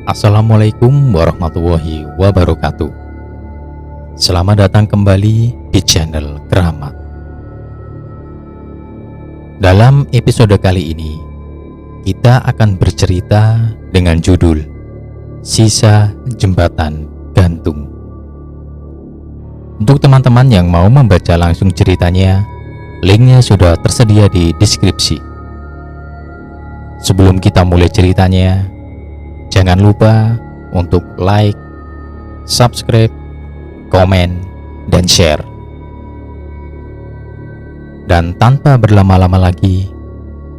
Assalamualaikum warahmatullahi wabarakatuh. Selamat datang kembali di channel Keramat. Dalam episode kali ini, kita akan bercerita dengan judul Sisa Jembatan Gantung. Untuk teman-teman yang mau membaca langsung ceritanya, linknya sudah tersedia di deskripsi. Sebelum kita mulai ceritanya, jangan lupa untuk like, subscribe, komen, dan share. Dan tanpa berlama-lama lagi,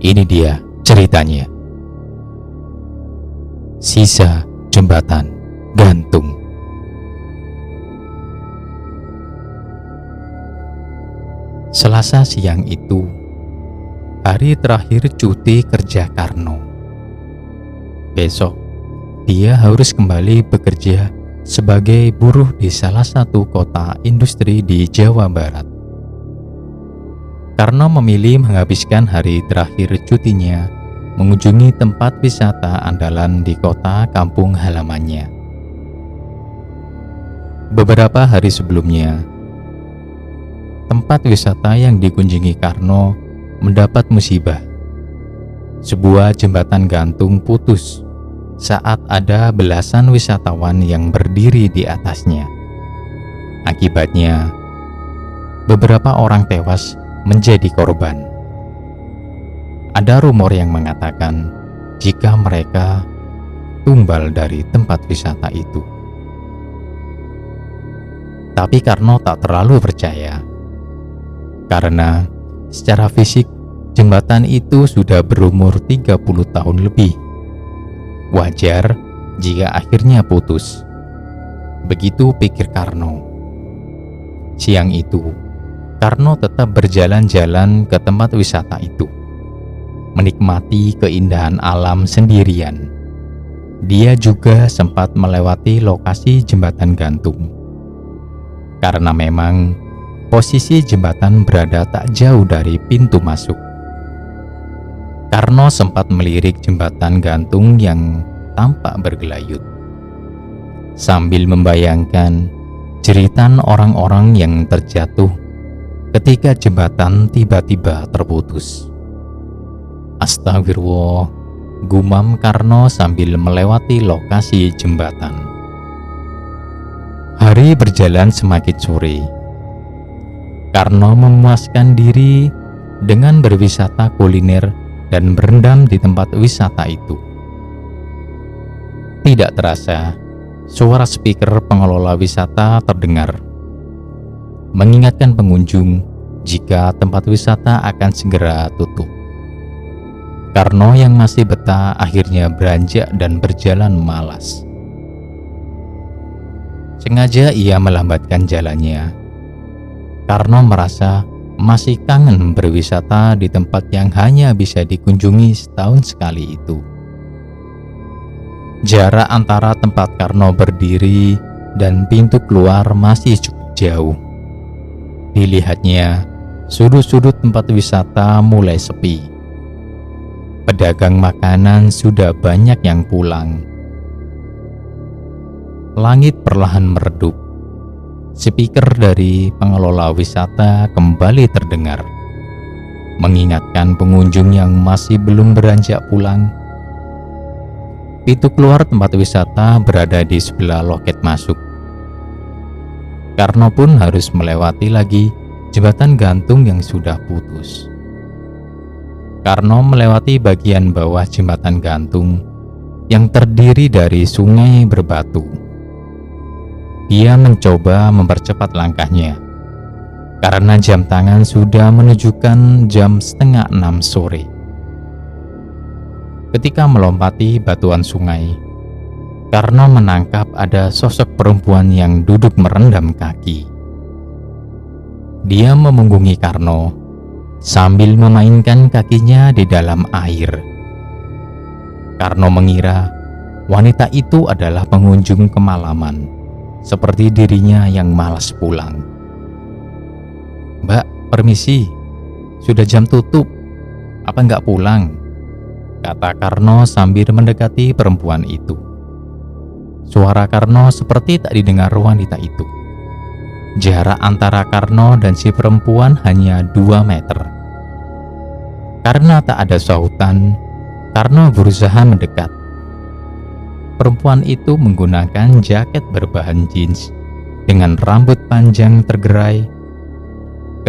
ini dia ceritanya. Sisa Jembatan Gantung. Selasa siang itu, hari terakhir cuti kerja Karno. Besok, dia harus kembali bekerja sebagai buruh di salah satu kota industri di Jawa Barat. Karno memilih menghabiskan hari terakhir cutinya mengunjungi tempat wisata andalan di kota kampung halamannya. Beberapa hari sebelumnya, tempat wisata yang dikunjungi Karno mendapat musibah. Sebuah jembatan gantung putus saat ada belasan wisatawan yang berdiri di atasnya. Akibatnya, beberapa orang tewas menjadi korban. Ada rumor yang mengatakan jika mereka tumbal dari tempat wisata itu. Tapi Karno tak terlalu percaya, karena secara fisik jembatan itu sudah berumur 30 tahun lebih. Wajar jika akhirnya putus. Begitu pikir Karno. Siang itu, Karno tetap berjalan-jalan ke tempat wisata itu, menikmati keindahan alam sendirian. Dia juga sempat melewati lokasi jembatan gantung, karena memang posisi jembatan berada tak jauh dari pintu masuk. Karno sempat melirik jembatan gantung yang tampak bergelayut, sambil membayangkan jeritan orang-orang yang terjatuh ketika jembatan tiba-tiba terputus. Astagfirullah, gumam Karno sambil melewati lokasi jembatan. Hari berjalan semakin sore. Karno memuaskan diri dengan berwisata kuliner dan berendam di tempat wisata itu. Tidak terasa, suara speaker pengelola wisata terdengar, mengingatkan pengunjung jika tempat wisata akan segera tutup. Karno yang masih betah akhirnya beranjak dan berjalan malas. Sengaja ia melambatkan jalannya. Karno merasa masih kangen berwisata di tempat yang hanya bisa dikunjungi setahun sekali itu. Jarak antara tempat Karno berdiri dan pintu keluar masih cukup jauh. Dilihatnya, sudut-sudut tempat wisata mulai sepi. Pedagang makanan sudah banyak yang pulang. Langit perlahan meredup. Speaker dari pengelola wisata kembali terdengar, mengingatkan pengunjung yang masih belum beranjak pulang. Pintu keluar tempat wisata berada di sebelah loket masuk. Karno pun harus melewati lagi jembatan gantung yang sudah putus. Karno melewati bagian bawah jembatan gantung yang terdiri dari sungai berbatu. Dia mencoba mempercepat langkahnya, karena jam tangan sudah menunjukkan jam 5:30 sore. Ketika melompati batuan sungai, Karno menangkap ada sosok perempuan yang duduk merendam kaki. Dia memunggungi Karno sambil memainkan kakinya di dalam air. Karno mengira wanita itu adalah pengunjung kemalaman, seperti dirinya yang malas pulang. "Mbak, permisi, sudah jam tutup. Apa nggak pulang?" kata Karno sambil mendekati perempuan itu. Suara Karno seperti tak didengar wanita itu. Jarak antara Karno dan si perempuan hanya 2 meter. Karena tak ada sahutan, Karno berusaha mendekat. Perempuan itu menggunakan jaket berbahan jeans dengan rambut panjang tergerai.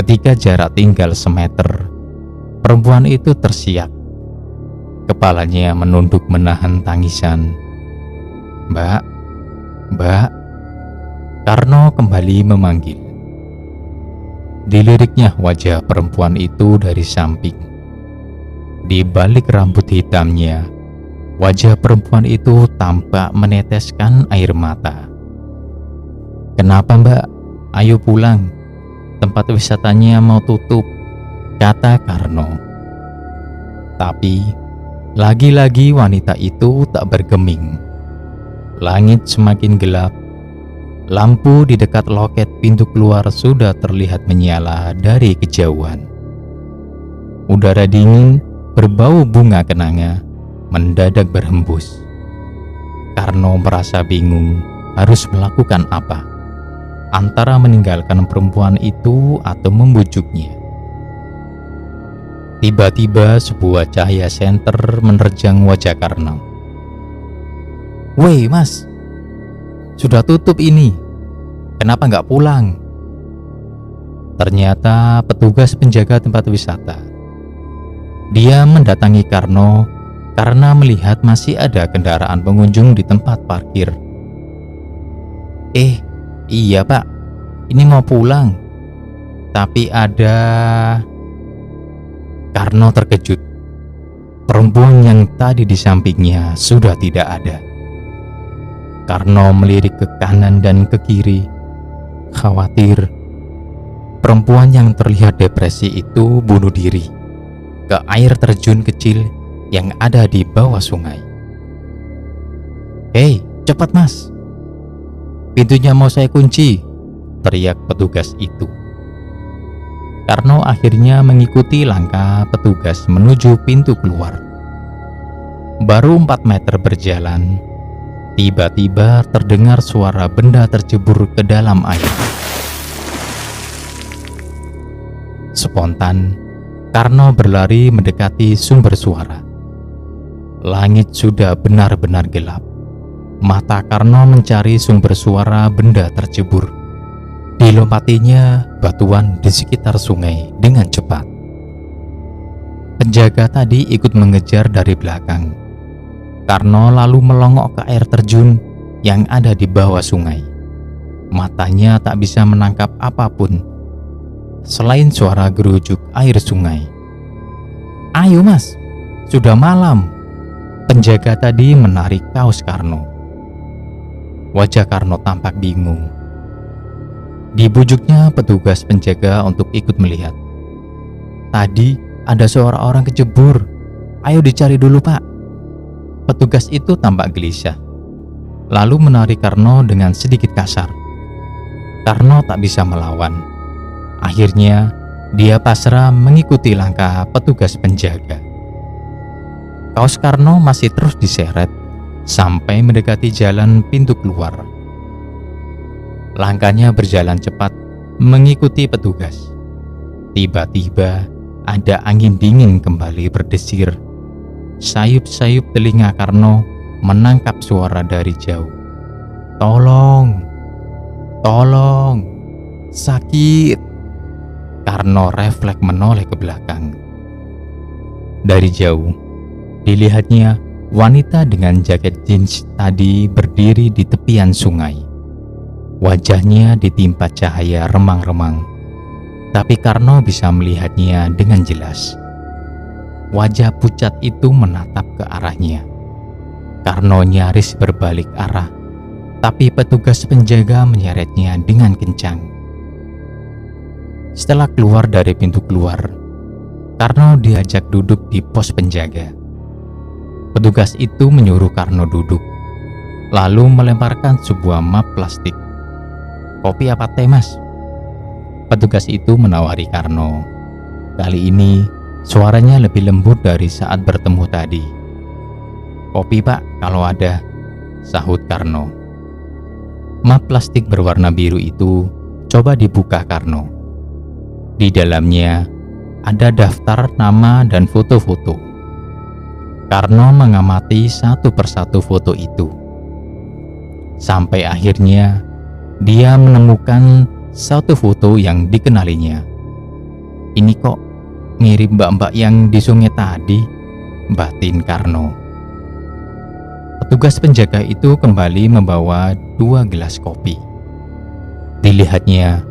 Ketika jarak tinggal semeter, perempuan itu tersiak. Kepalanya menunduk menahan tangisan. "Mbak, Mbak." Karno kembali memanggil. Diliriknya wajah perempuan itu dari samping. Di balik rambut hitamnya, wajah perempuan itu tampak meneteskan air mata. "Kenapa, Mbak? Ayo pulang. Tempat wisatanya mau tutup," kata Karno. Tapi lagi-lagi wanita itu tak bergeming. Langit semakin gelap. Lampu di dekat loket pintu keluar sudah terlihat menyala dari kejauhan. Udara dingin berbau bunga kenanga mendadak berhembus. Karno merasa bingung harus melakukan apa, antara meninggalkan perempuan itu atau membujuknya. Tiba-tiba sebuah cahaya senter menerjang wajah Karno. "Woi mas, sudah tutup ini. Kenapa nggak pulang?" Ternyata petugas penjaga tempat wisata. Dia mendatangi Karno karena melihat masih ada kendaraan pengunjung di tempat parkir. Iya pak, ini mau pulang. Tapi ada..." Karno terkejut. Perempuan yang tadi di sampingnya sudah tidak ada. Karno melirik ke kanan dan ke kiri, khawatir perempuan yang terlihat depresi itu bunuh diri ke air terjun kecil yang ada di bawah sungai. "Hei, cepat mas, pintunya mau saya kunci," teriak petugas itu. Karno akhirnya mengikuti langkah petugas menuju pintu keluar. Baru 4 meter berjalan, tiba-tiba terdengar suara benda tercebur ke dalam air. Spontan, Karno berlari mendekati sumber suara. Langit sudah benar-benar gelap. Mata Karno mencari sumber suara benda tercebur. Dilompatinya batuan di sekitar sungai dengan cepat. Penjaga tadi ikut mengejar dari belakang. Karno lalu melongok ke air terjun yang ada di bawah sungai. Matanya tak bisa menangkap apapun selain suara gerujuk air sungai. "Ayo mas, sudah malam." Penjaga tadi menarik kaos Karno. Wajah Karno tampak bingung. Dibujuknya petugas penjaga untuk ikut melihat. "Tadi ada seorang kecebur. Ayo dicari dulu pak." Petugas itu tampak gelisah, lalu menarik Karno dengan sedikit kasar. Karno tak bisa melawan. Akhirnya dia pasrah mengikuti langkah petugas penjaga. Kaos Karno masih terus diseret sampai mendekati jalan pintu keluar. Langkahnya berjalan cepat mengikuti petugas. Tiba-tiba ada angin dingin kembali berdesir. Sayup-sayup telinga Karno menangkap suara dari jauh. "Tolong, tolong, sakit." Karno refleks menoleh ke belakang. Dari jauh, dilihatnya wanita dengan jaket jeans tadi berdiri di tepian sungai. Wajahnya ditimpa cahaya remang-remang, tapi Karno bisa melihatnya dengan jelas. Wajah pucat itu menatap ke arahnya. Karno nyaris berbalik arah, tapi petugas penjaga menyeretnya dengan kencang. Setelah keluar dari pintu keluar, Karno diajak duduk di pos penjaga. Petugas itu menyuruh Karno duduk, lalu melemparkan sebuah map plastik. "Kopi apa teh mas?" Petugas itu menawari Karno. Kali ini suaranya lebih lembut dari saat bertemu tadi. "Kopi pak, kalau ada," sahut Karno. Map plastik berwarna biru itu coba dibuka Karno. Di dalamnya ada daftar nama dan foto-foto. Karno mengamati satu persatu foto itu. Sampai akhirnya dia menemukan satu foto yang dikenalinya. Ini kok mirip mbak-mbak yang di sungai tadi, batin Karno. Petugas penjaga itu kembali membawa 2 gelas kopi. Dilihatnya,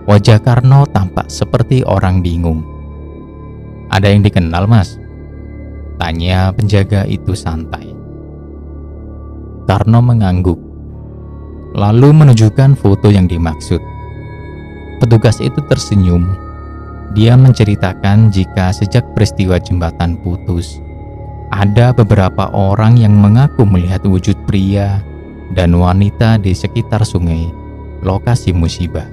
wajah Karno tampak seperti orang bingung. "Ada yang dikenal, Mas?" tanya penjaga itu santai. Karno mengangguk, lalu menunjukkan foto yang dimaksud. Petugas itu tersenyum. Dia menceritakan jika sejak peristiwa jembatan putus, ada beberapa orang yang mengaku melihat wujud pria dan wanita di sekitar sungai lokasi musibah.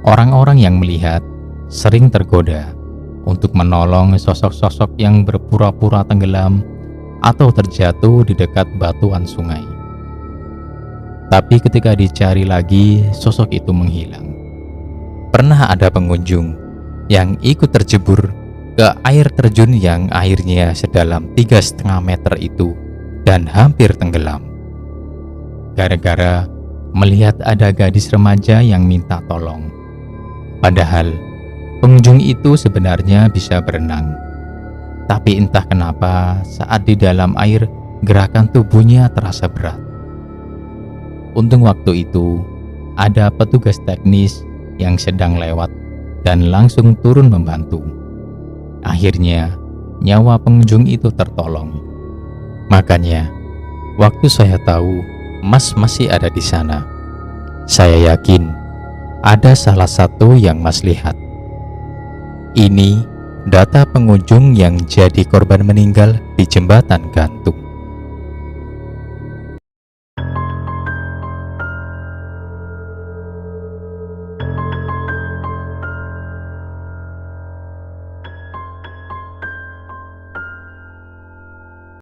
Orang-orang yang melihat sering tergoda untuk menolong sosok-sosok yang berpura-pura tenggelam atau terjatuh di dekat batuan sungai. Tapi ketika dicari lagi, sosok itu menghilang. Pernah ada pengunjung yang ikut terjebur ke air terjun yang airnya sedalam 3,5 meter itu dan hampir tenggelam. Gara-gara melihat ada gadis remaja yang minta tolong. Padahal pengunjung itu sebenarnya bisa berenang. Tapi entah kenapa saat di dalam air gerakan tubuhnya terasa berat. Untung waktu itu ada petugas teknis yang sedang lewat dan langsung turun membantu. Akhirnya, nyawa pengunjung itu tertolong. Makanya, waktu saya tahu Mas masih ada di sana, saya yakin ada salah satu yang Mas lihat. Ini data pengunjung yang jadi korban meninggal di jembatan gantung.